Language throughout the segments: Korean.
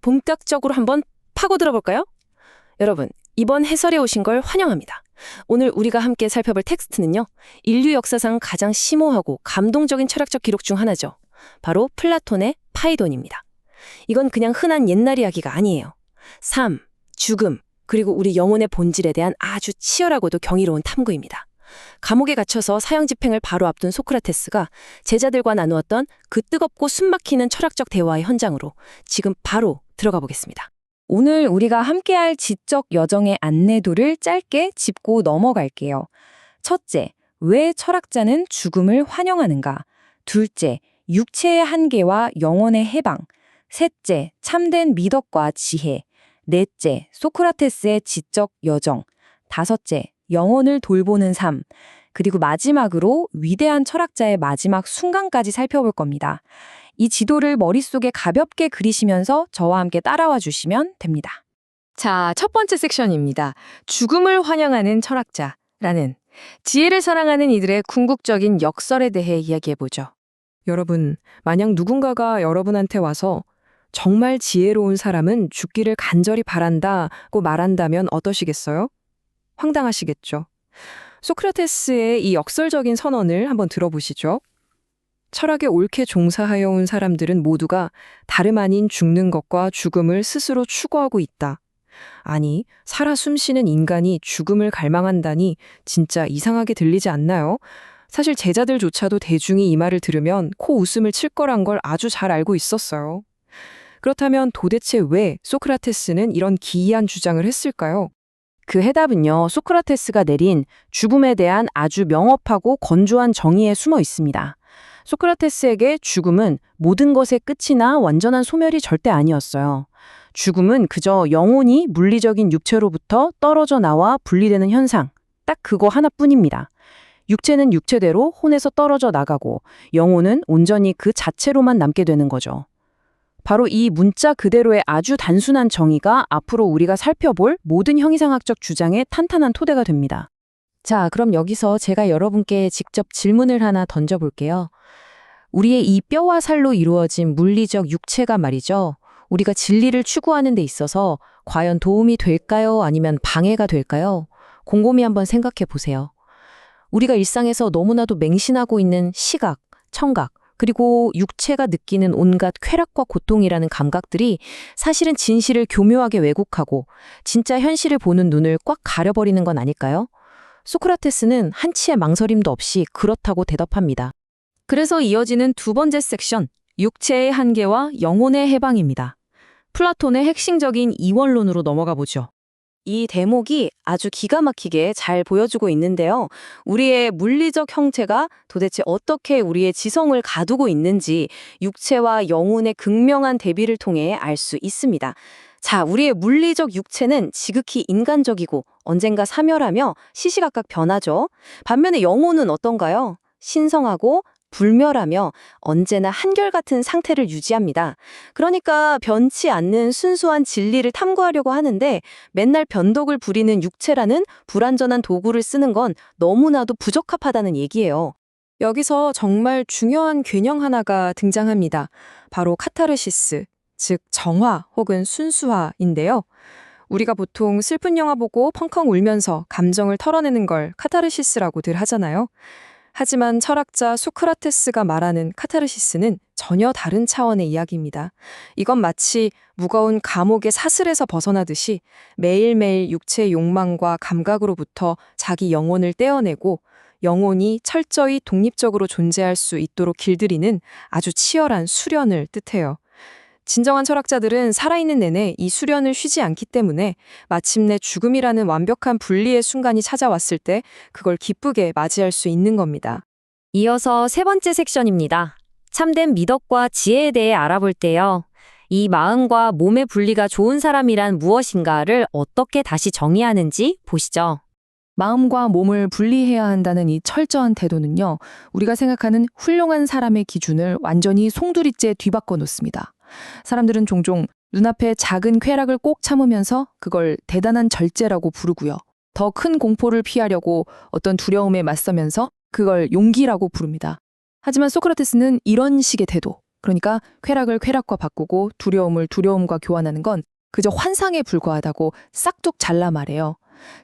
본격적으로 한번 파고들어 볼까요? 여러분, 이번 해설에 오신 걸 환영합니다. 오늘 우리가 함께 살펴볼 텍스트는요, 인류 역사상 가장 심오하고 감동적인 철학적 기록 중 하나죠. 바로 플라톤의 파이돈입니다. 이건 그냥 흔한 옛날 이야기가 아니에요. 삶, 죽음, 그리고 우리 영혼의 본질에 대한 아주 치열하고도 경이로운 탐구입니다. 감옥에 갇혀서 사형 집행을 바로 앞둔 소크라테스가 제자들과 나누었던 그 뜨겁고 숨막히는 철학적 대화의 현장으로 지금 바로 들어가 보겠습니다. 오늘 우리가 함께할 지적 여정의 안내도를 짧게 짚고 넘어갈게요. 첫째, 왜 철학자는 죽음을 환영하는가? 둘째, 육체의 한계와 영혼의 해방. 셋째, 참된 미덕과 지혜. 넷째, 소크라테스의 지적 여정. 다섯째, 영혼을 돌보는 삶. 그리고 마지막으로 위대한 철학자의 마지막 순간까지 살펴볼 겁니다. 이 지도를 머릿속에 가볍게 그리시면서 저와 함께 따라와 주시면 됩니다. 자, 첫 번째 섹션입니다. 죽음을 환영하는 철학자라는 지혜를 사랑하는 이들의 궁극적인 역설에 대해 이야기해보죠. 여러분, 만약 누군가가 여러분한테 와서 정말 지혜로운 사람은 죽기를 간절히 바란다고 말한다면 어떠시겠어요? 황당하시겠죠. 소크라테스의 이 역설적인 선언을 한번 들어보시죠. 철학에 옳게 종사하여 온 사람들은 모두가 다름 아닌 죽는 것과 죽음을 스스로 추구하고 있다. 아니, 살아 숨쉬는 인간이 죽음을 갈망한다니 진짜 이상하게 들리지 않나요? 사실 제자들조차도 대중이 이 말을 들으면 코 웃음을 칠 거란 걸 아주 잘 알고 있었어요. 그렇다면 도대체 왜 소크라테스는 이런 기이한 주장을 했을까요? 그 해답은요, 소크라테스가 내린 죽음에 대한 아주 명확하고 건조한 정의에 숨어 있습니다. 소크라테스에게 죽음은 모든 것의 끝이나 완전한 소멸이 절대 아니었어요. 죽음은 그저 영혼이 물리적인 육체로부터 떨어져 나와 분리되는 현상, 딱 그거 하나뿐입니다. 육체는 육체대로 혼에서 떨어져 나가고 영혼은 온전히 그 자체로만 남게 되는 거죠. 바로 이 문자 그대로의 아주 단순한 정의가 앞으로 우리가 살펴볼 모든 형이상학적 주장의 탄탄한 토대가 됩니다. 자, 그럼 여기서 제가 여러분께 직접 질문을 하나 던져볼게요. 우리의 이 뼈와 살로 이루어진 물리적 육체가 말이죠. 우리가 진리를 추구하는 데 있어서 과연 도움이 될까요? 아니면 방해가 될까요? 곰곰이 한번 생각해 보세요. 우리가 일상에서 너무나도 맹신하고 있는 시각, 청각, 그리고 육체가 느끼는 온갖 쾌락과 고통이라는 감각들이 사실은 진실을 교묘하게 왜곡하고 진짜 현실을 보는 눈을 꽉 가려버리는 건 아닐까요? 소크라테스는 한치의 망설임도 없이 그렇다고 대답합니다. 그래서 이어지는 두 번째 섹션, 육체의 한계와 영혼의 해방입니다. 플라톤의 핵심적인 이원론으로 넘어가 보죠. 이 대목이 아주 기가 막히게 잘 보여주고 있는데요. 우리의 물리적 형체가 도대체 어떻게 우리의 지성을 가두고 있는지 육체와 영혼의 극명한 대비를 통해 알 수 있습니다. 자, 우리의 물리적 육체는 지극히 인간적이고 언젠가 사멸하며 시시각각 변하죠. 반면에 영혼은 어떤가요? 신성하고 불멸하며 언제나 한결같은 상태를 유지합니다. 그러니까 변치 않는 순수한 진리를 탐구하려고 하는데 맨날 변덕을 부리는 육체라는 불완전한 도구를 쓰는 건 너무나도 부적합하다는 얘기예요. 여기서 정말 중요한 균형 하나가 등장합니다. 바로 카타르시스, 즉 정화 혹은 순수화인데요. 우리가 보통 슬픈 영화 보고 펑펑 울면서 감정을 털어내는 걸 카타르시스라고들 하잖아요. 하지만 철학자 소크라테스가 말하는 카타르시스는 전혀 다른 차원의 이야기입니다. 이건 마치 무거운 감옥의 사슬에서 벗어나듯이 매일매일 육체의 욕망과 감각으로부터 자기 영혼을 떼어내고 영혼이 철저히 독립적으로 존재할 수 있도록 길들이는 아주 치열한 수련을 뜻해요. 진정한 철학자들은 살아있는 내내 이 수련을 쉬지 않기 때문에 마침내 죽음이라는 완벽한 분리의 순간이 찾아왔을 때 그걸 기쁘게 맞이할 수 있는 겁니다. 이어서 세 번째 섹션입니다. 참된 미덕과 지혜에 대해 알아볼 때요. 이 마음과 몸의 분리가 좋은 사람이란 무엇인가를 어떻게 다시 정의하는지 보시죠. 마음과 몸을 분리해야 한다는 이 철저한 태도는요, 우리가 생각하는 훌륭한 사람의 기준을 완전히 송두리째 뒤바꿔 놓습니다. 사람들은 종종 눈앞에 작은 쾌락을 꼭 참으면서 그걸 대단한 절제라고 부르고요. 더 큰 공포를 피하려고 어떤 두려움에 맞서면서 그걸 용기라고 부릅니다. 하지만 소크라테스는 이런 식의 태도, 그러니까 쾌락을 쾌락과 바꾸고 두려움을 두려움과 교환하는 건 그저 환상에 불과하다고 싹둑 잘라 말해요.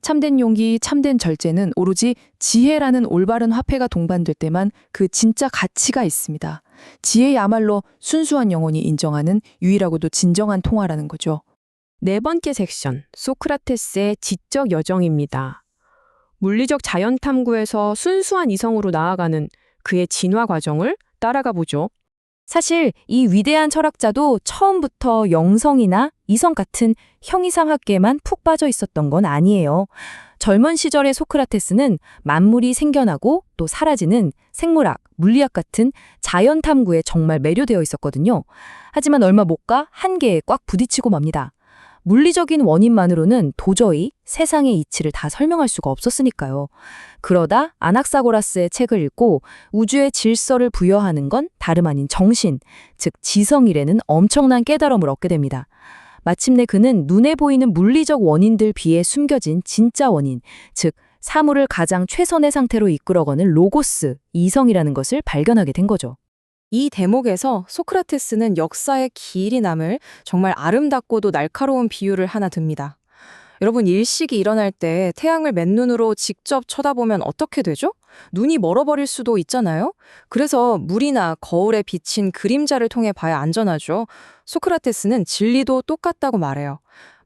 참된 용기, 참된 절제는 오로지 지혜라는 올바른 화폐가 동반될 때만 그 진짜 가치가 있습니다. 지혜야말로 순수한 영혼이 인정하는 유일하고도 진정한 통화라는 거죠. 네 번째 섹션, 소크라테스의 지적 여정입니다. 물리적 자연 탐구에서 순수한 이성으로 나아가는 그의 진화 과정을 따라가 보죠. 사실 이 위대한 철학자도 처음부터 영성이나 이성 같은 형이상학계에만 푹 빠져 있었던 건 아니에요. 젊은 시절의 소크라테스는 만물이 생겨나고 또 사라지는 생물학, 물리학 같은 자연 탐구에 정말 매료되어 있었거든요. 하지만 얼마 못 가 한계에 꽉 부딪히고 맙니다. 물리적인 원인만으로는 도저히 세상의 이치를 다 설명할 수가 없었으니까요. 그러다 아낙사고라스의 책을 읽고 우주의 질서를 부여하는 건 다름 아닌 정신, 즉 지성이라는 엄청난 깨달음을 얻게 됩니다. 마침내 그는 눈에 보이는 물리적 원인들 비에 숨겨진 진짜 원인, 즉 사물을 가장 최선의 상태로 이끌어가는 로고스, 이성이라는 것을 발견하게 된 거죠. 이 대목에서 소크라테스는 역사에 길이 남을 정말 아름답고도 날카로운 비유를 하나 듭니다. 여러분, 일식이 일어날 때 태양을 맨눈으로 직접 쳐다보면 어떻게 되죠? 눈이 멀어버릴 수도 있잖아요? 그래서 물이나 거울에 비친 그림자를 통해 봐야 안전하죠. 소크라테스는 진리도 똑같다고 말해요.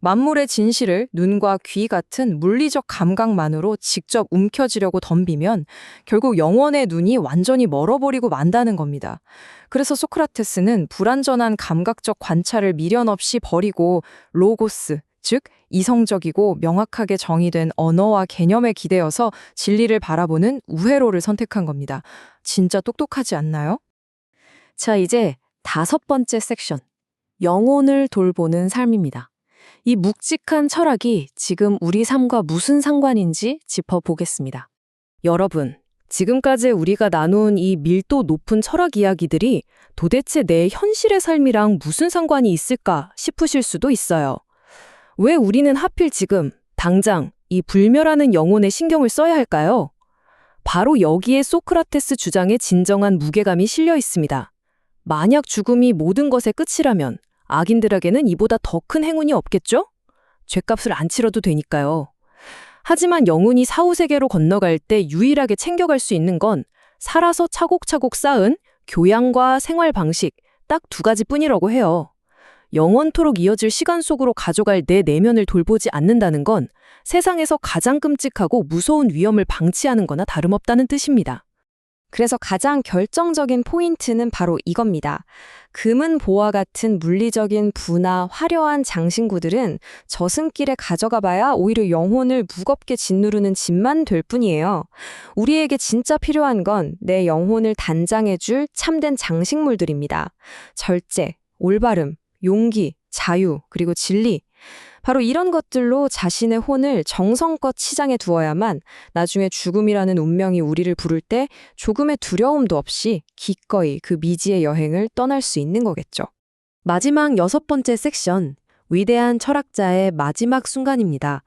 만물의 진실을 눈과 귀 같은 물리적 감각만으로 직접 움켜쥐려고 덤비면 결국 영혼의 눈이 완전히 멀어버리고 만다는 겁니다. 그래서 소크라테스는 불완전한 감각적 관찰을 미련 없이 버리고 로고스, 즉 이성적이고 명확하게 정의된 언어와 개념에 기대어서 진리를 바라보는 우회로를 선택한 겁니다. 진짜 똑똑하지 않나요? 자, 이제 5번째 섹션, 영혼을 돌보는 삶입니다. 이 묵직한 철학이 지금 우리 삶과 무슨 상관인지 짚어보겠습니다. 여러분, 지금까지 우리가 나눈 이 밀도 높은 철학 이야기들이 도대체 내 현실의 삶이랑 무슨 상관이 있을까 싶으실 수도 있어요. 왜 우리는 하필 지금, 당장 이 불멸하는 영혼에 신경을 써야 할까요? 바로 여기에 소크라테스 주장의 진정한 무게감이 실려 있습니다. 만약 죽음이 모든 것의 끝이라면 악인들에게는 이보다 더 큰 행운이 없겠죠? 죗값을 안 치러도 되니까요. 하지만 영혼이 사후세계로 건너갈 때 유일하게 챙겨갈 수 있는 건 살아서 차곡차곡 쌓은 교양과 생활 방식 딱 2가지뿐이라고 해요. 영원토록 이어질 시간 속으로 가져갈 내 내면을 돌보지 않는다는 건 세상에서 가장 끔찍하고 무서운 위험을 방치하는 거나 다름없다는 뜻입니다. 그래서 가장 결정적인 포인트는 바로 이겁니다. 금은 보화 같은 물리적인 부나 화려한 장신구들은 저승길에 가져가 봐야 오히려 영혼을 무겁게 짓누르는 짐만 될 뿐이에요. 우리에게 진짜 필요한 건 내 영혼을 단장해줄 참된 장식물들입니다. 절제, 올바름, 용기, 자유, 그리고 진리. 바로 이런 것들로 자신의 혼을 정성껏 치장해 두어야만 나중에 죽음이라는 운명이 우리를 부를 때 조금의 두려움도 없이 기꺼이 그 미지의 여행을 떠날 수 있는 거겠죠. 마지막 6번째 섹션, 위대한 철학자의 마지막 순간입니다.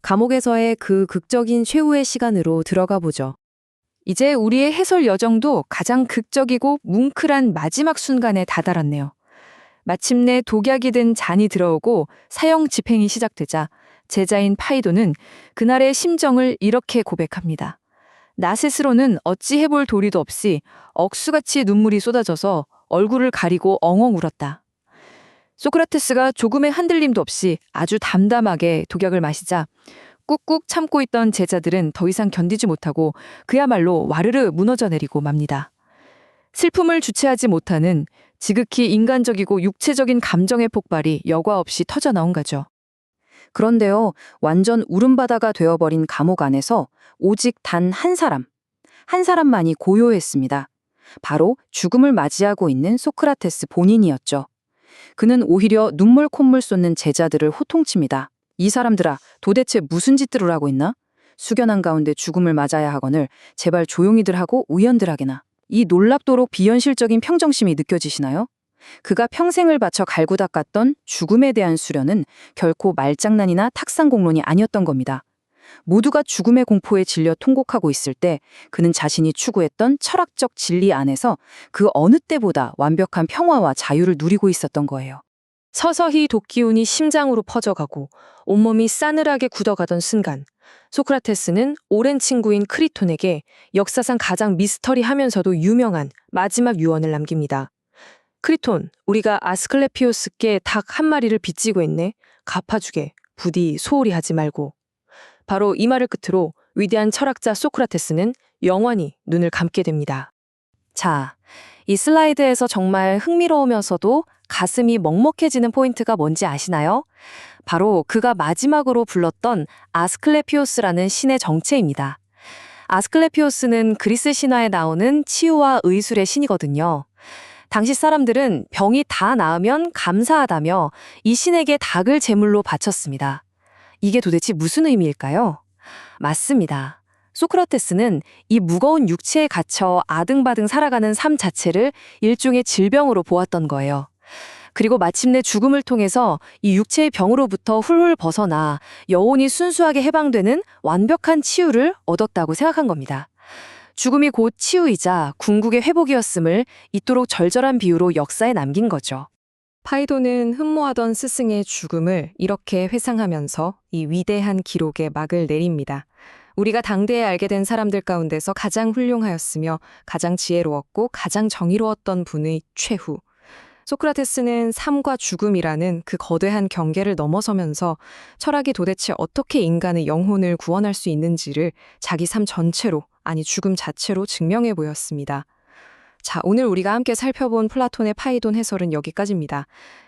감옥에서의 그 극적인 최후의 시간으로 들어가 보죠. 이제 우리의 해설 여정도 가장 극적이고 뭉클한 마지막 순간에 다다랐네요. 마침내 독약이 든 잔이 들어오고 사형 집행이 시작되자 제자인 파이도는 그날의 심정을 이렇게 고백합니다. 나 스스로는 어찌 해볼 도리도 없이 억수같이 눈물이 쏟아져서 얼굴을 가리고 엉엉 울었다. 소크라테스가 조금의 흔들림도 없이 아주 담담하게 독약을 마시자 꾹꾹 참고 있던 제자들은 더 이상 견디지 못하고 그야말로 와르르 무너져 내리고 맙니다. 슬픔을 주체하지 못하는 지극히 인간적이고 육체적인 감정의 폭발이 여과 없이 터져나온 거죠. 그런데요, 완전 울음바다가 되어버린 감옥 안에서 오직 단 한 사람만이 고요했습니다. 바로 죽음을 맞이하고 있는 소크라테스 본인이었죠. 그는 오히려 눈물 콧물 쏟는 제자들을 호통칩니다. 이 사람들아, 도대체 무슨 짓들을 하고 있나? 숙연한 가운데 죽음을 맞아야 하거늘 제발 조용히들 하고 우연들 하게나. 이 놀랍도록 비현실적인 평정심이 느껴지시나요? 그가 평생을 바쳐 갈고 닦았던 죽음에 대한 수련은 결코 말장난이나 탁상공론이 아니었던 겁니다. 모두가 죽음의 공포에 질려 통곡하고 있을 때 그는 자신이 추구했던 철학적 진리 안에서 그 어느 때보다 완벽한 평화와 자유를 누리고 있었던 거예요. 서서히 독기운이 심장으로 퍼져가고 온몸이 싸늘하게 굳어가던 순간 소크라테스는 오랜 친구인 크리톤에게 역사상 가장 미스터리하면서도 유명한 마지막 유언을 남깁니다. 크리톤, 우리가 아스클레피오스께 닭 한 마리를 빚지고 있네. 갚아주게. 부디 소홀히 하지 말고. 바로 이 말을 끝으로 위대한 철학자 소크라테스는 영원히 눈을 감게 됩니다. 자, 이 슬라이드에서 정말 흥미로우면서도 가슴이 먹먹해지는 포인트가 뭔지 아시나요? 바로 그가 마지막으로 불렀던 아스클레피오스라는 신의 정체입니다. 아스클레피오스는 그리스 신화에 나오는 치유와 의술의 신이거든요. 당시 사람들은 병이 다 나으면 감사하다며 이 신에게 닭을 제물로 바쳤습니다. 이게 도대체 무슨 의미일까요? 맞습니다. 소크라테스는 이 무거운 육체에 갇혀 아등바등 살아가는 삶 자체를 일종의 질병으로 보았던 거예요. 그리고 마침내 죽음을 통해서 이 육체의 병으로부터 훌훌 벗어나 영혼이 순수하게 해방되는 완벽한 치유를 얻었다고 생각한 겁니다. 죽음이 곧 치유이자 궁극의 회복이었음을 이토록 절절한 비유로 역사에 남긴 거죠. 파이도는 흠모하던 스승의 죽음을 이렇게 회상하면서 이 위대한 기록에 막을 내립니다. 우리가 당대에 알게 된 사람들 가운데서 가장 훌륭하였으며 가장 지혜로웠고 가장 정의로웠던 분의 최후. 소크라테스는 삶과 죽음이라는 그 거대한 경계를 넘어서면서 철학이 도대체 어떻게 인간의 영혼을 구원할 수 있는지를 자기 삶 전체로, 아니 죽음 자체로 증명해 보였습니다. 자, 오늘 우리가 함께 살펴본 플라톤의 파이돈 해설은 여기까지입니다.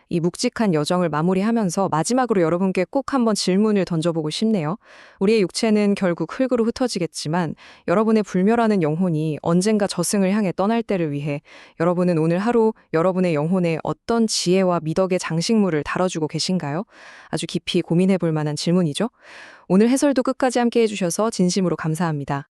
이 묵직한 여정을 마무리하면서 마지막으로 여러분께 꼭 한번 질문을 던져보고 싶네요. 우리의 육체는 결국 흙으로 흩어지겠지만 여러분의 불멸하는 영혼이 언젠가 저승을 향해 떠날 때를 위해 여러분은 오늘 하루 여러분의 영혼에 어떤 지혜와 미덕의 장식물을 다뤄주고 계신가요? 아주 깊이 고민해 볼 만한 질문이죠. 오늘 해설도 끝까지 함께 해주셔서 진심으로 감사합니다.